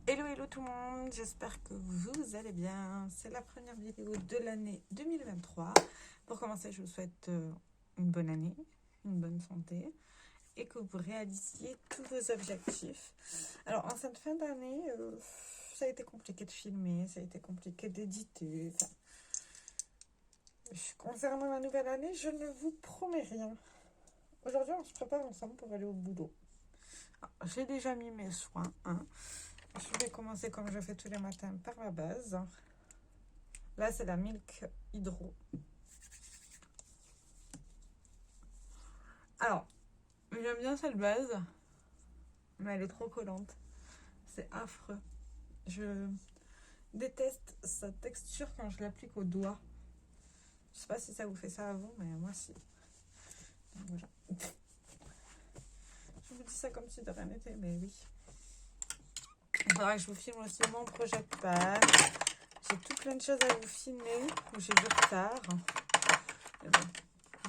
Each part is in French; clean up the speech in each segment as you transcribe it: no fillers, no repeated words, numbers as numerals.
Hello hello tout le monde, j'espère que vous allez bien. C'est la première vidéo de l'année 2023. Pour commencer, je vous souhaite une bonne année, une bonne santé et que vous réalisiez tous vos objectifs. Alors en cette fin d'année, ça a été compliqué de filmer, ça a été compliqué d'éditer. Concernant la nouvelle année, je ne vous promets rien. Aujourd'hui, on se prépare ensemble pour aller au boulot. J'ai déjà mis mes soins, hein. Je vais commencer comme je fais tous les matins par la base. Là, c'est la Milk Hydro. Alors, j'aime bien cette base, mais elle est trop collante. C'est affreux. Je déteste sa texture quand je l'applique au doigt. Je sais pas si ça vous fait ça à vous, mais moi, si. Donc, voilà. Je vous dis ça comme si de rien n'était, mais oui. Il faudra que je vous filme aussi mon Project Pan. J'ai tout plein de choses à vous filmer où j'ai du retard. Mais bon,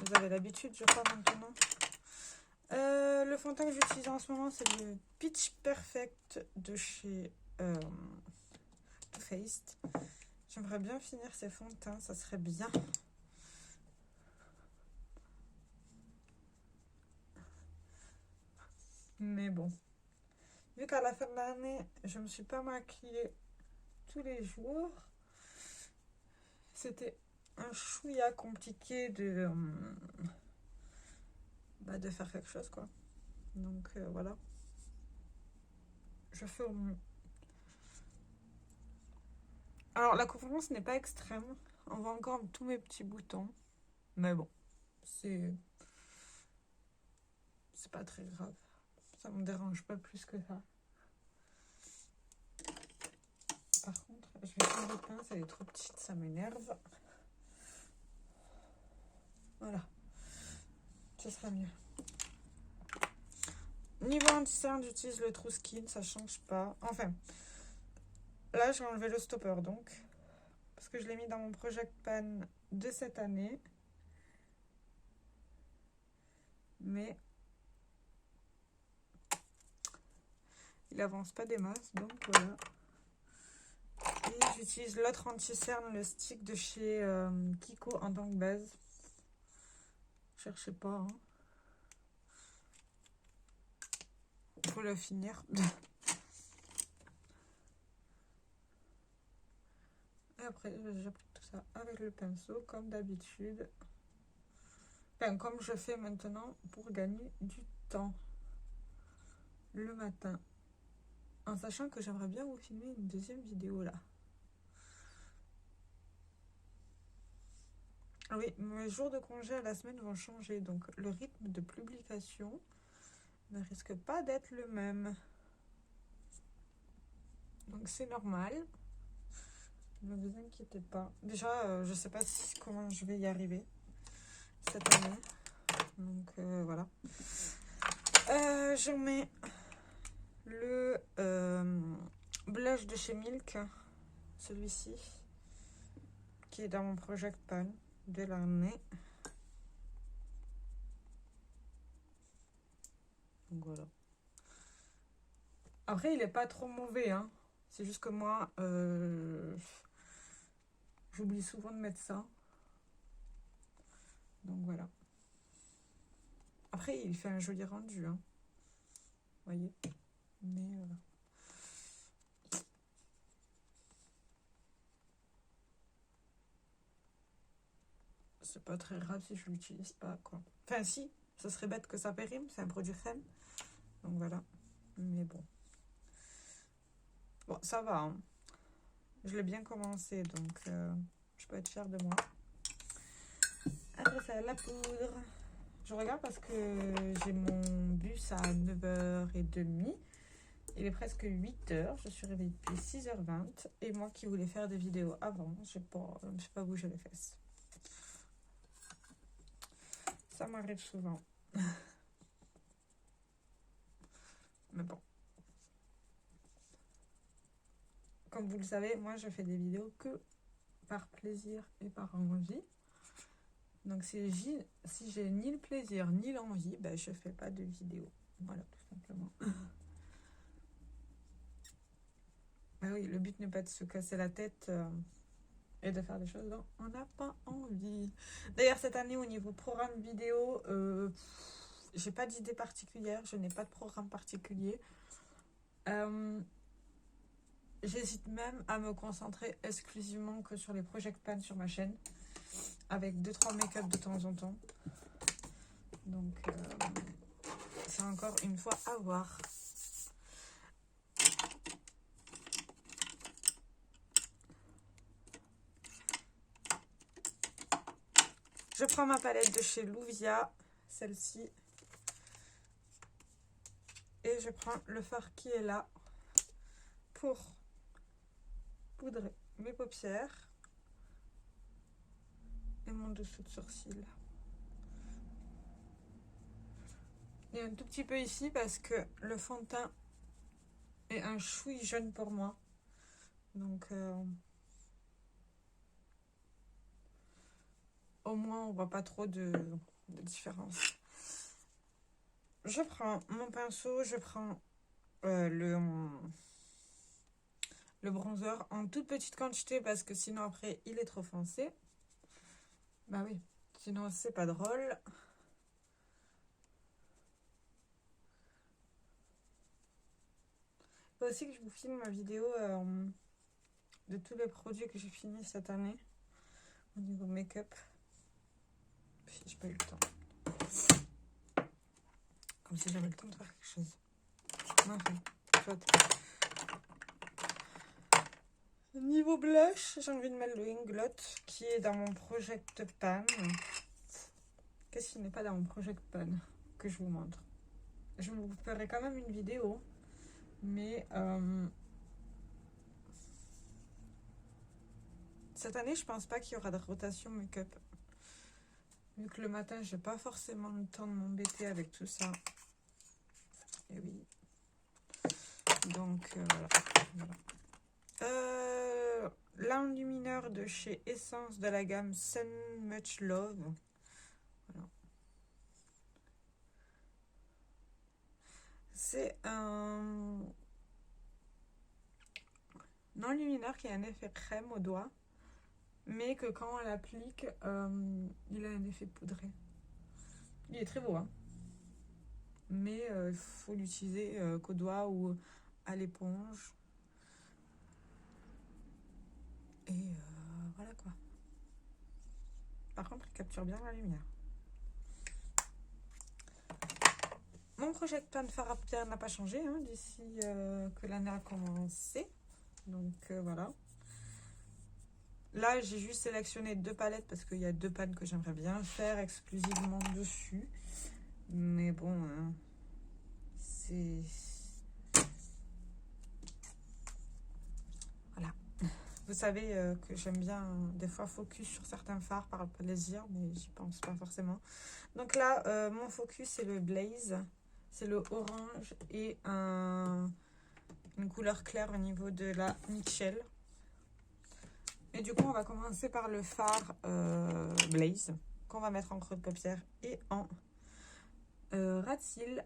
vous avez l'habitude, je crois, maintenant. Le fond de teint que j'utilise en ce moment, c'est le Pitch Perfect de chez Too Faced. J'aimerais bien finir ces fonds de teint, ça serait bien. Mais bon, vu qu'à la fin de l'année, je me suis pas maquillée tous les jours, c'était un chouïa compliqué de faire quelque chose, quoi. Donc voilà, je fais au mieux. Alors la couvrance n'est pas extrême, on voit encore tous mes petits boutons, mais bon, c'est pas très grave. Ça me dérange pas plus que ça. Par contre, je vais prendre le pince, elle est trop petite, ça m'énerve. Voilà. Ce sera mieux. Niveau anti-cerne, j'utilise le True Skin, ça change pas. Enfin, là, j'ai enlevé le stopper, donc. Parce que je l'ai mis dans mon Project Pan de cette année. Mais il avance pas des masses, donc voilà. Et j'utilise l'autre anti-cerne, le stick de chez Kiko en tant que base. Cherchez pas, hein. Faut le finir. Et après, j'applique tout ça avec le pinceau, comme d'habitude. Enfin, comme je fais maintenant pour gagner du temps le matin. En sachant que j'aimerais bien vous filmer une deuxième vidéo là. Ah oui, mes jours de congé à la semaine vont changer, donc le rythme de publication ne risque pas d'être le même. Donc c'est normal. Ne vous inquiétez pas. Déjà, je sais pas comment je vais y arriver cette année. Donc voilà. Je mets le blush de chez Milk, celui-ci, qui est dans mon Project Pan de l'année. Donc voilà. Après, il est pas trop mauvais, hein. C'est juste que moi, j'oublie souvent de mettre ça. Donc voilà. Après, il fait un joli rendu, hein. Vous voyez. Mais voilà. C'est pas très grave si je l'utilise pas, quoi. Enfin, si, ça serait bête que ça périme. C'est un produit crème. Donc voilà. Mais bon. Bon, ça va, hein. Je l'ai bien commencé, donc je peux être fière de moi. Après ça, la poudre. Je regarde parce que j'ai mon bus à 9h30. Il est presque 8h. Je suis réveillée depuis 6h20. Et moi qui voulais faire des vidéos avant, je ne sais pas bouger les fesses. Ça m'arrive souvent. Mais bon. Comme vous le savez, moi je fais des vidéos que par plaisir et par envie. Donc si j'ai ni le plaisir ni l'envie, ben, je fais pas de vidéo. Voilà, tout simplement. oui, le but n'est pas de se casser la tête et de faire des choses dont on n'a pas envie. D'ailleurs, cette année, au niveau programme vidéo, j'ai pas d'idée particulière, je n'ai pas de programme particulier. J'hésite même à me concentrer exclusivement que sur les project pans sur ma chaîne, avec 2-3 make-up de temps en temps. Donc, c'est encore une fois à voir. Je prends ma palette de chez Louvia, celle-ci. Et je prends le fard qui est là pour poudrer mes paupières et mon dessous de sourcil. Et un tout petit peu ici parce que le fond de teint est un chouï jaune pour moi. Donc, au moins, on voit pas trop de différence. Je prends mon pinceau, je prends le bronzer en toute petite quantité parce que sinon après il est trop foncé. Bah oui, sinon c'est pas drôle. Il faut aussi que je vous filme ma vidéo de tous les produits que j'ai fini cette année au niveau make-up. J'ai pas eu le temps. Comme si j'avais le temps de faire quelque chose. Enfin, niveau blush, j'ai envie de mettre le Inglot qui est dans mon Project Pan. Qu'est-ce qui n'est pas dans mon Project Pan que je vous montre? Je vous ferai quand même une vidéo, mais cette année, je pense pas qu'il y aura de rotation make-up. Vu que le matin, j'ai pas forcément le temps de m'embêter avec tout ça. Et oui. Donc, voilà. L'enlumineur de chez Essence de la gamme Sun Much Love. Voilà. C'est un enlumineur qui a un effet crème au doigt, mais que quand on l'applique, il a un effet poudré. Il est très beau, hein, mais il faut l'utiliser qu'au doigt ou à l'éponge. Et voilà quoi. Par contre, il capture bien la lumière. Mon Project Pan fard à paupières n'a pas changé hein, d'ici que l'année a commencé. Donc voilà. Là, j'ai juste sélectionné 2 palettes parce qu'il y a 2 pans que j'aimerais bien faire exclusivement dessus. Mais bon, hein, c'est... Voilà. Vous savez que j'aime bien des fois focus sur certains fards par plaisir, mais j'y pense pas forcément. Donc là, mon focus, c'est le Blaze. C'est le orange et une couleur claire au niveau de la Mitchell. Et du coup, on va commencer par le fard Blaze qu'on va mettre en creux de paupière et en ras de cils.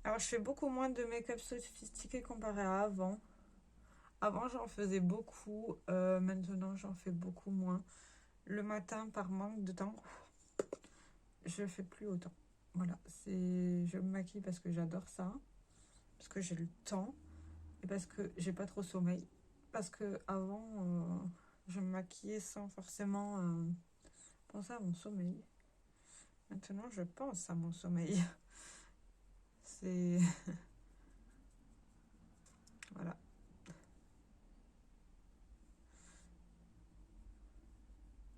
Alors, je fais beaucoup moins de make-up sophistiqué comparé à avant. Avant, j'en faisais beaucoup. Maintenant, j'en fais beaucoup moins. Le matin, par manque de temps, je ne fais plus autant. Voilà, je me maquille parce que j'adore ça. Parce que j'ai le temps. Et parce que j'ai pas trop sommeil. Parce que avant, je me maquillais sans forcément penser à mon sommeil. Maintenant, je pense à mon sommeil. C'est... Voilà.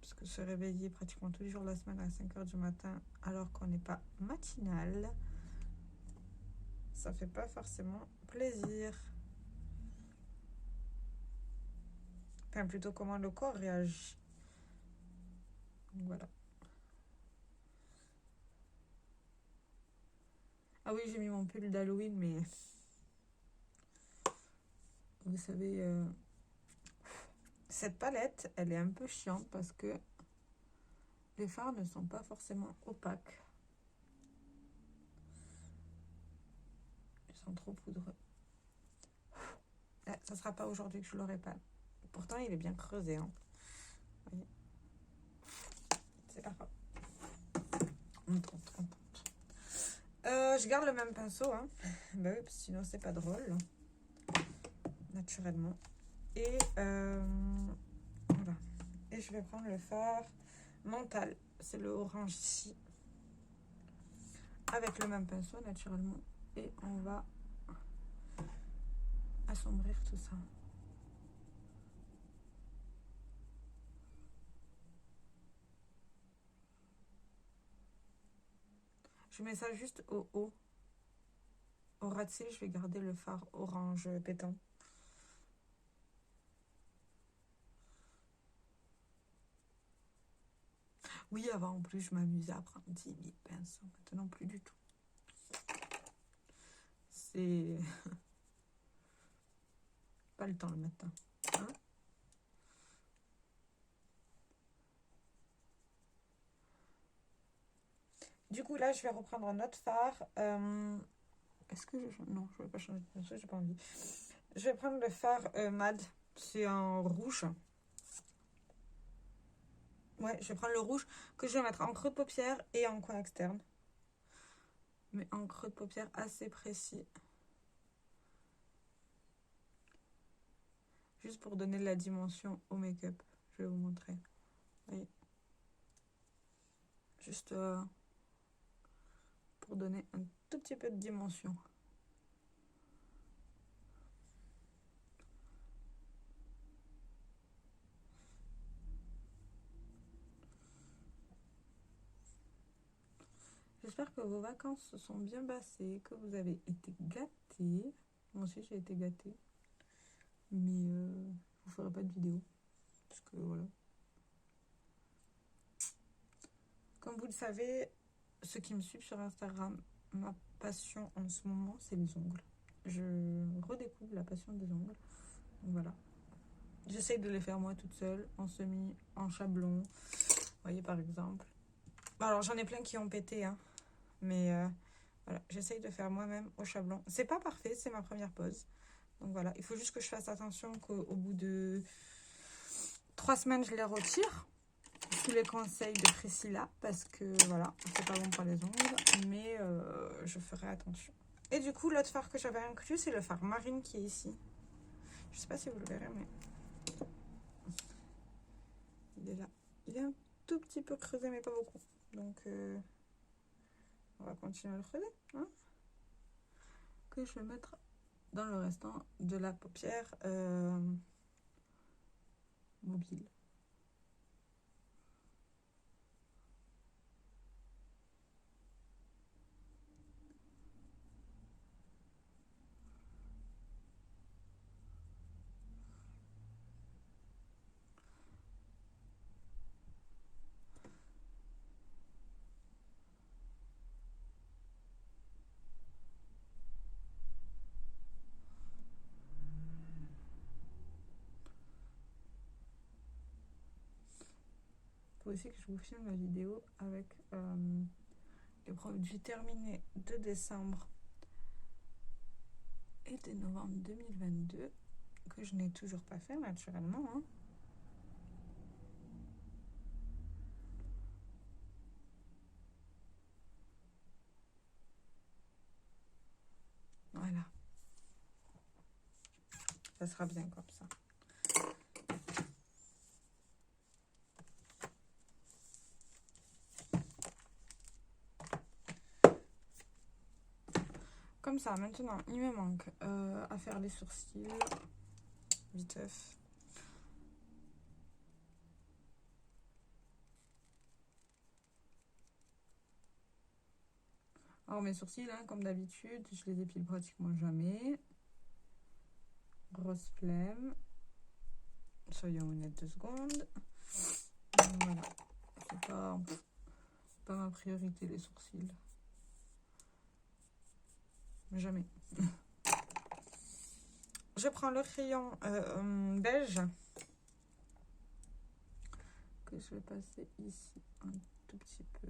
Parce que se réveiller pratiquement tous les jours de la semaine à 5 h du matin alors qu'on n'est pas matinal, ça fait pas forcément plaisir. Enfin, plutôt comment le corps réagit. Donc, voilà. Ah oui, j'ai mis mon pull d'Halloween, mais... Vous savez... Cette palette, elle est un peu chiante parce que les fards ne sont pas forcément opaques. sent trop poudreux. Ah, ça sera pas aujourd'hui que je l'aurai pas. Pourtant, il est bien creusé. Hein. Vous voyez, c'est pas grave. On tente, on tente. Je garde le même pinceau. Hein. Bah oui, parce que sinon, c'est pas drôle. Naturellement. Et voilà. Et je vais prendre le fard mental. C'est le orange ici. Avec le même pinceau, naturellement. Et on va assombrir tout ça. Je mets ça juste au haut. Au ras de cils, je vais garder le fard orange pétant. Oui, avant, en plus, je m'amusais à prendre 10 000 pinceaux. Maintenant, plus du tout. C'est pas le temps le matin. Hein? Du coup, là, je vais reprendre un autre fard. Est-ce que je... Non, je ne vais pas changer de pinceau, j'ai pas envie. Je vais prendre le fard MAD. C'est en rouge. Ouais, je vais prendre le rouge que je vais mettre en creux de paupière et en coin externe. Mais en creux de paupière assez précis. Juste pour donner de la dimension au make-up. Je vais vous montrer. Vous voyez. Juste pour donner un tout petit peu de dimension. J'espère que vos vacances se sont bien passées, que vous avez été gâtés. Moi aussi, j'ai été gâtée. Mais je vous ferai pas de vidéo. Parce que voilà. Comme vous le savez, ceux qui me suivent sur Instagram, ma passion en ce moment, c'est les ongles. Je redécouvre la passion des ongles. Donc voilà. J'essaye de les faire moi toute seule, en semi, en chablon. Vous voyez par exemple. Alors j'en ai plein qui ont pété, hein. Mais voilà, j'essaye de faire moi-même au chablon. C'est pas parfait, c'est ma première pose. Donc voilà, il faut juste que je fasse attention qu'au bout de 3 semaines, je les retire. Sous les conseils de Priscilla, parce que voilà, c'est pas bon pour les ongles. Mais je ferai attention. Et du coup, l'autre fard que j'avais inclus, c'est le fard marine qui est ici. Je sais pas si vous le verrez, mais il est là. Il est un tout petit peu creusé, mais pas beaucoup. Donc, on va continuer à le creuser. Hein, que je vais mettre dans le restant de la paupière mobile. Il faut aussi que je vous filme la vidéo avec les produits terminés de décembre et de novembre 2022 que je n'ai toujours pas fait naturellement. Hein. Voilà. Ça sera bien comme ça. Comme ça, maintenant, il me manque à faire les sourcils. Viteuf. Alors mes sourcils, hein, comme d'habitude, je les épile pratiquement jamais. Grosse flemme. Soyons honnêtes 2 secondes. Voilà. C'est pas ma priorité les sourcils. Jamais. Je prends le crayon beige que je vais passer ici un tout petit peu.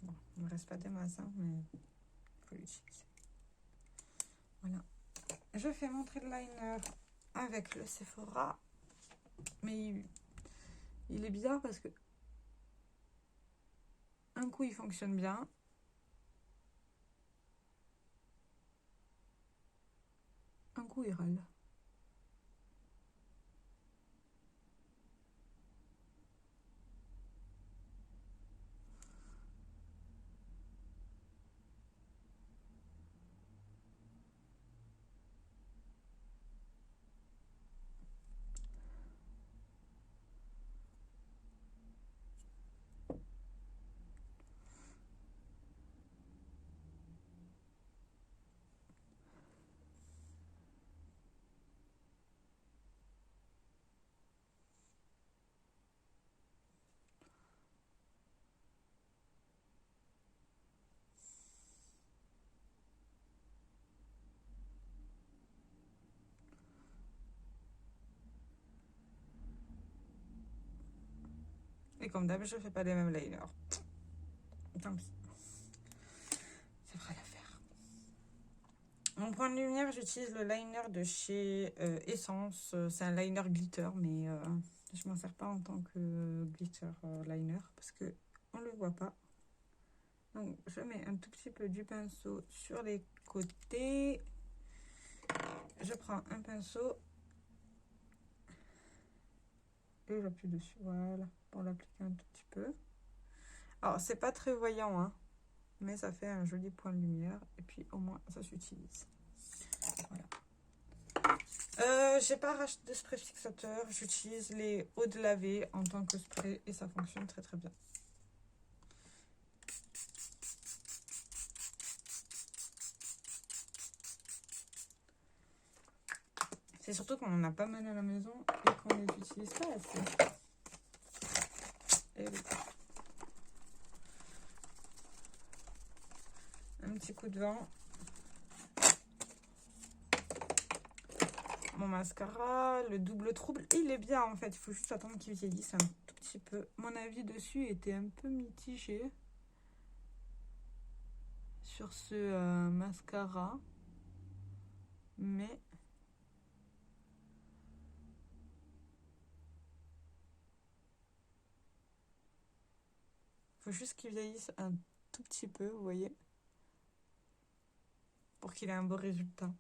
Bon, il ne me reste pas des masses, hein, mais il faut l'utiliser. Voilà. Je fais mon trait de liner avec le Sephora. Mais il est bizarre parce que un coup il fonctionne bien. Un coup il râle. Et comme d'hab, je fais pas les mêmes liners. Tant pis. Ça fera l'affaire. Mon point de lumière, j'utilise le liner de chez Essence. C'est un liner glitter, mais je m'en sers pas en tant que glitter liner parce que on le voit pas. Donc je mets un tout petit peu du pinceau sur les côtés. Je prends un pinceau et j'appuie dessus, voilà, pour l'appliquer un tout petit peu. Alors c'est pas très voyant, hein, mais ça fait un joli point de lumière et puis au moins ça s'utilise. Voilà. J'ai pas racheté de spray fixateur, j'utilise les eaux de laver en tant que spray et ça fonctionne très très bien. C'est surtout qu'on en a pas mal à la maison et qu'on ne les utilise pas assez. Et oui. Un petit coup de vent. Mon mascara, le double trouble, il est bien en fait. Il faut juste attendre qu'il vieillisse un tout petit peu. Mon avis dessus était un peu mitigé sur ce mascara. Mais il faut juste qu'il vieillisse un tout petit peu, vous voyez, pour qu'il ait un beau résultat.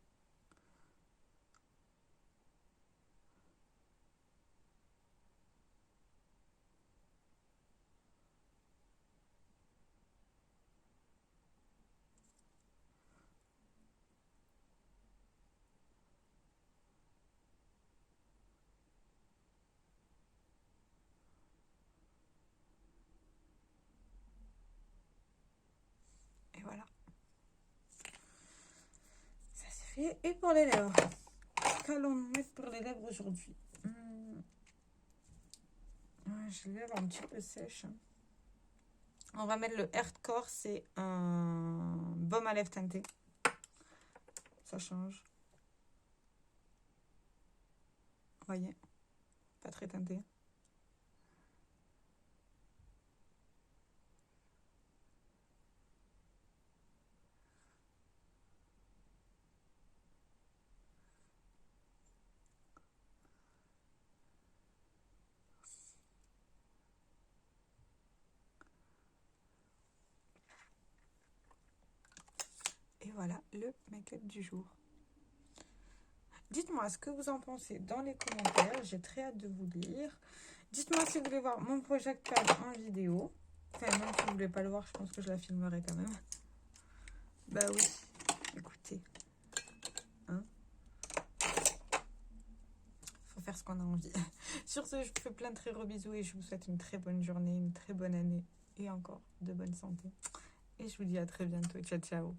Et voilà. Ça c'est fait. Et pour les lèvres, qu'allons-nous mettre pour les lèvres aujourd'hui? Je les lèvres un petit peu sèches. On va mettre le Heartcore, c'est un baume à lèvres teinté. Ça change. Vous voyez, pas très teinté. Et voilà le make-up du jour. Dites-moi ce que vous en pensez dans les commentaires. J'ai très hâte de vous lire. Dites-moi si vous voulez voir mon project pad en vidéo. Enfin, même si vous voulez pas le voir, je pense que je la filmerai quand même. Bah oui, écoutez. Hein, faut faire ce qu'on a envie. Sur ce, je vous fais plein de très gros bisous et je vous souhaite une très bonne journée, une très bonne année et encore de bonne santé. Et je vous dis à très bientôt. Ciao, ciao.